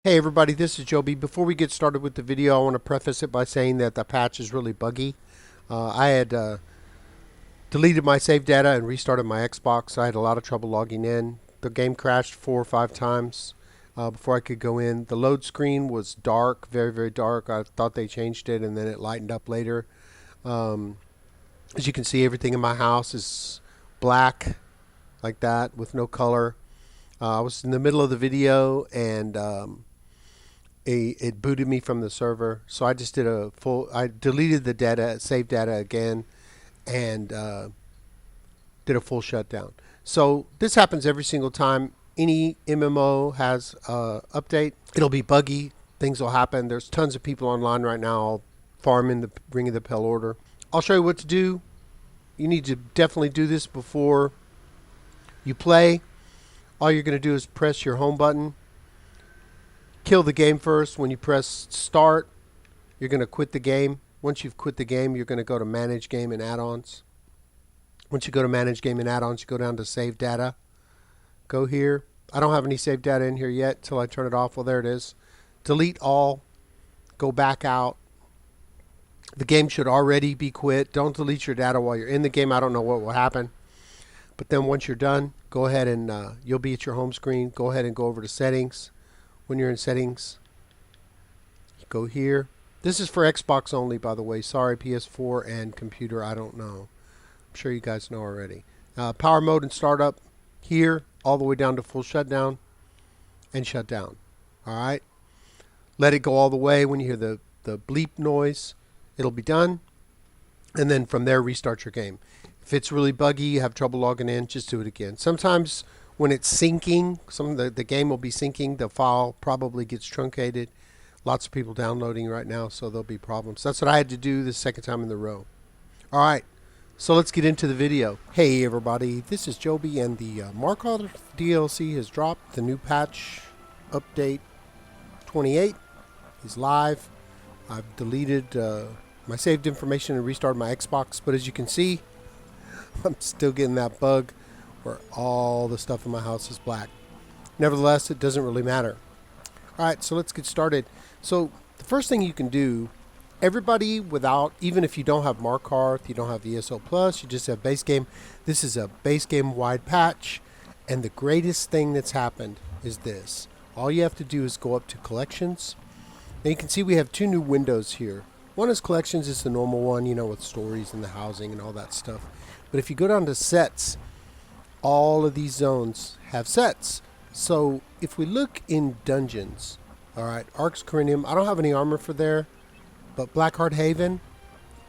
Hey everybody, this is Joby. Before we get started with the video, I want to preface it by saying that the patch is really buggy. I had deleted my save data and restarted my Xbox. I had a lot of trouble logging in. The game crashed 4 or 5 times before I could go in. The load screen was dark, very, very dark. I thought they changed it and then it lightened up later. As you can see, everything in my house is black like that with no color. I was in the middle of the video and it booted me from the server, so I just did I deleted the data, saved data again, and did a full shutdown. So this happens every single time any MMO has update. It'll be buggy, things will happen. There's tons of people online right now all farming the Ring of the Pale Order. I'll show you what to do. You need to definitely do this before you play. All you're going to do is press your home button. Kill the game first. When you press start, you're going to quit the game. Once you've quit the game, you're going to go to manage game and add-ons. Once you go to manage game and add-ons, you go down to save data. Go here. I don't have any save data in here yet until I turn it off. Well, there it is. Delete all. Go back out. The game should already be quit. Don't delete your data while you're in the game. I don't know what will happen. But then once you're done, go ahead and you'll be at your home screen. Go ahead and go over to settings. When you're in settings, go here. This is for Xbox only, by the way. Sorry, PS4 and computer, I don't know. I'm sure you guys know already. Power mode and startup here, all the way down to full shutdown and shut down. All right. Let it go all the way. When you hear the bleep noise, it'll be done. And then from there, restart your game. If it's really buggy, you have trouble logging in, just do it again. Sometimes when it's syncing, the game will be syncing, the file probably gets truncated. Lots of people downloading right now, so there'll be problems. That's what I had to do the second time in the row. All right, so let's get into the video. Hey everybody, this is Joby, and the Markarth DLC has dropped. The new patch, update 28, is live. I've deleted my saved information and restarted my Xbox, but as you can see, I'm still getting that bug where all the stuff in my house is black. Nevertheless, it doesn't really matter. Alright, so let's get started. So the first thing you can do, everybody without, even if you don't have Markarth, you don't have ESO Plus, you just have base game, this is a base game wide patch, and the greatest thing that's happened is this. All you have to do is go up to collections. Now you can see we have two new windows here. One is collections, it's the normal one, you know, with stories and the housing and all that stuff. But if you go down to sets, all of these zones have sets. So if we look in dungeons, all right, Arx Corinium, I don't have any armor for there, but Blackheart Haven,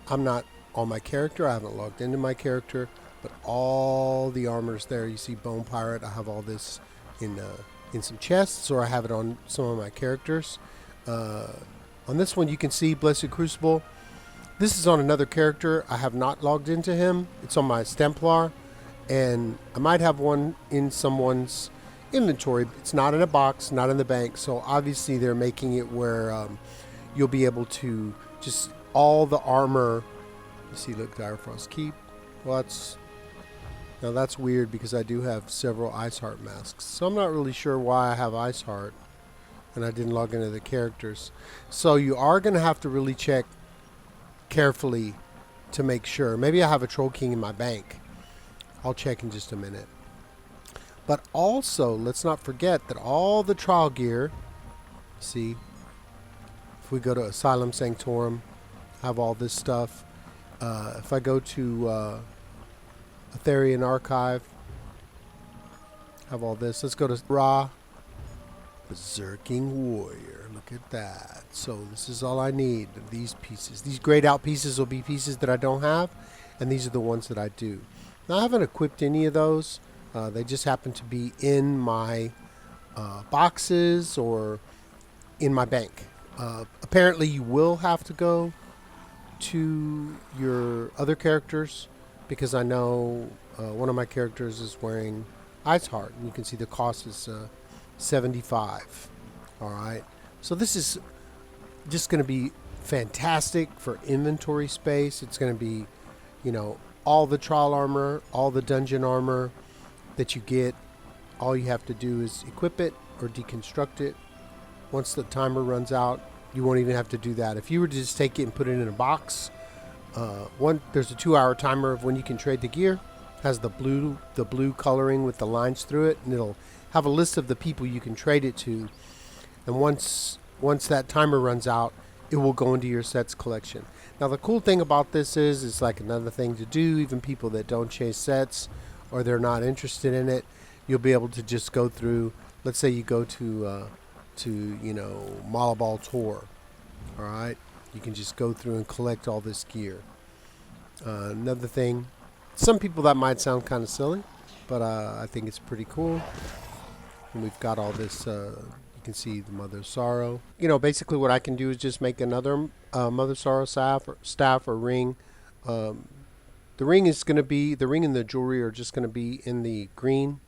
I'm not on my character. I haven't logged into my character, but all the armor's there. You see Bone Pirate, I have all this in some chests, or I have it on some of my characters. On this one, you can see Blessed Crucible. This is on another character. I have not logged into him. It's on my Templar. And I might have one in someone's inventory. It's not in a box, not in the bank. So obviously they're making it where you'll be able to just all the armor. You see, look, Direfrost Keep. Well, that's weird because I do have several Iceheart masks. So I'm not really sure why I have Iceheart and I didn't log into the characters. So you are going to have to really check carefully to make sure. Maybe I have a Troll King in my bank. I'll check in just a minute. But also, let's not forget that all the trial gear, see, if we go to Asylum Sanctorum, have all this stuff. If I go to Aetherian Archive, have all this. Let's go to Ra, Berserking Warrior. Look at that. So this is all I need, these pieces. These grayed out pieces will be pieces that I don't have, and these are the ones that I do. Now, I haven't equipped any of those. They just happen to be in my boxes or in my bank. Apparently, you will have to go to your other characters because I know one of my characters is wearing Iceheart. And you can see the cost is 75. All right. So this is just going to be fantastic for inventory space. It's going to be, you know, all the trial armor, all the dungeon armor that you get. All you have to do is equip it or deconstruct it Once the timer runs out, you won't even have to do that. If you were to just take it and put it in a box, there's a 2-hour timer of when you can trade the gear. Has the blue coloring with the lines through it, and it'll have a list of the people you can trade it to. And once that timer runs out, it will go into your sets collection. Now the cool thing about this is it's like another thing to do. Even people that don't chase sets or they're not interested in it, you'll be able to just go through. Let's say you go to Malabal Tour. All right, you can just go through and collect all this gear. Another thing, some people that might sound kind of silly, but I think it's pretty cool. And we've got all this. You can see the Mother Sorrow. Basically what I can do is just make another Mother Sorrow staff or ring. The ring and the jewelry are just going to be in the green,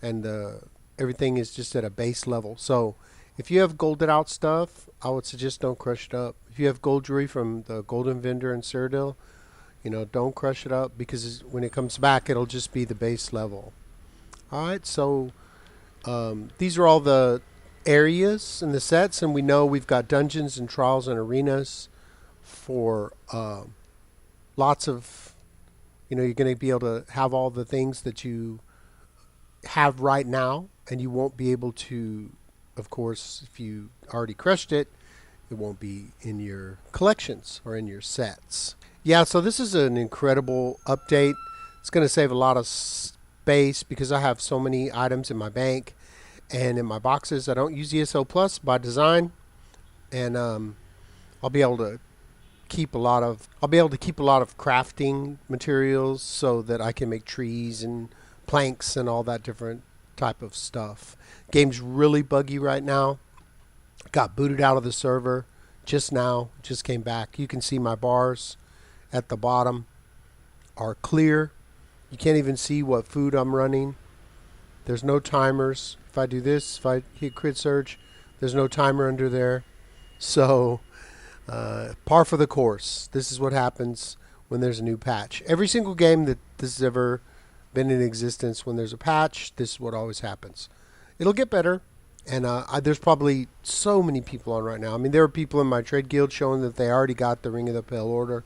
and everything is just at a base level. So if you have golded out stuff, I would suggest don't crush it up. If you have gold jewelry from the Golden Vendor in Cyrodiil, don't crush it up, because when it comes back, it'll just be the base level. All right, so these are all the areas in the sets, and we know we've got dungeons and trials and arenas for lots of, you're going to be able to have all the things that you have right now, and you won't be able to, of course, if you already crushed it, it won't be in your collections or in your sets. Yeah, so this is an incredible update. It's going to save a lot of space because I have so many items in my bank and in my boxes. I don't use ESO Plus by design, and I'll be able to keep a lot of crafting materials so that I can make trees and planks and all that different type of stuff. Game's really buggy right now. Got booted out of the server just now, just came back. You can see my bars at the bottom are clear. You can't even see what food I'm running. There's no timers. If I do this, if I hit crit surge, there's no timer under there. So par for the course. This is what happens when there's a new patch. Every single game that this has ever been in existence, when there's a patch, this is what always happens. It'll get better, and there's probably so many people on right now. I mean, there are people in my trade guild showing that they already got the Ring of the Pale Order.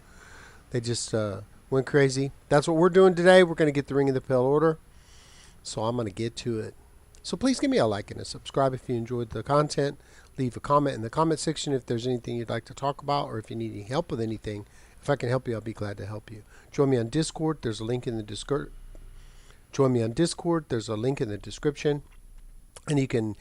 They just went crazy. That's what we're doing today. We're going to get the Ring of the Pale Order, so I'm going to get to it. So please give me a like and a subscribe if you enjoyed the content. Leave a comment in the comment section if there's anything you'd like to talk about, or if you need any help with anything. If I can help you, I'll be glad to help you. Join me on Discord. There's a link in the description. And you can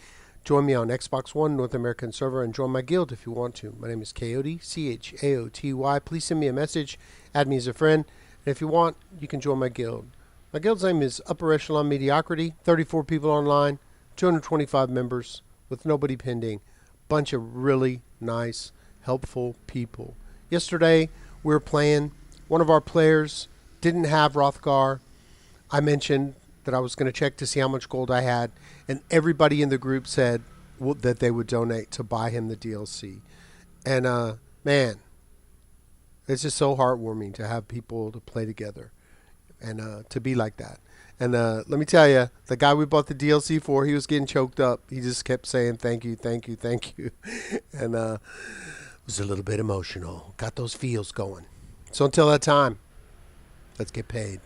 join me on Xbox One North American server and join my guild if you want to. My name is Coyote, Chaoty. Please send me a message, add me as a friend, and if you want, you can join my guild. My guild's name is Upper Echelon Mediocrity. 34 people online, 225 members with nobody pending. Bunch of really nice, helpful people. Yesterday, we were playing. One of our players didn't have Rothgar. I mentioned that I was going to check to see how much gold I had, and everybody in the group said that they would donate to buy him the DLC. And man, it's just so heartwarming to have people to play together and to be like that. And let me tell you, the guy we bought the DLC for, he was getting choked up. He just kept saying thank you, thank you, thank you. And it was a little bit emotional. Got those feels going. So until that time, let's get paid.